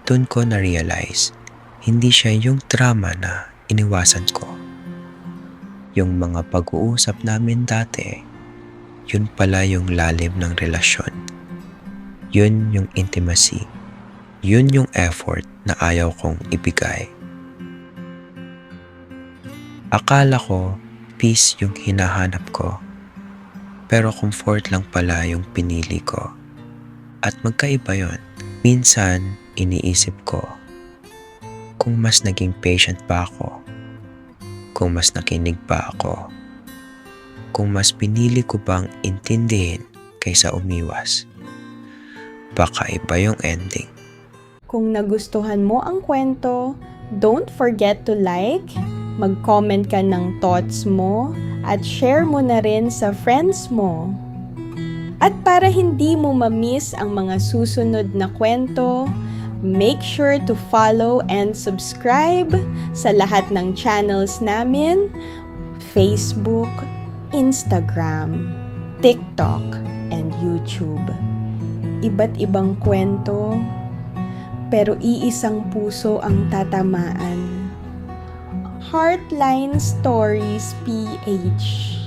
Doon ko na-realize, hindi siya yung drama na iniwasan ko. Yung mga pag-uusap namin dati, yun pala yung lalim ng relasyon. Yun yung intimacy. Yun yung effort na ayaw kong ibigay. Akala ko, peace yung hinahanap ko. Pero comfort lang pala yung pinili ko. At magkaiba yun. Minsan, iniisip ko, kung mas naging patient pa ako, kung mas nakinig pa ako, kung mas pinili ko bang intindihin kaysa umiwas, baka iba yung ending. Kung nagustuhan mo ang kwento, don't forget to like, mag-comment ka ng thoughts mo, at share mo na rin sa friends mo. At para hindi mo ma-miss ang mga susunod na kwento, make sure to follow and subscribe sa lahat ng channels namin, Facebook, Instagram, TikTok, and YouTube. Iba't ibang kwento, pero iisang puso ang tatamaan. Heartline Stories PH.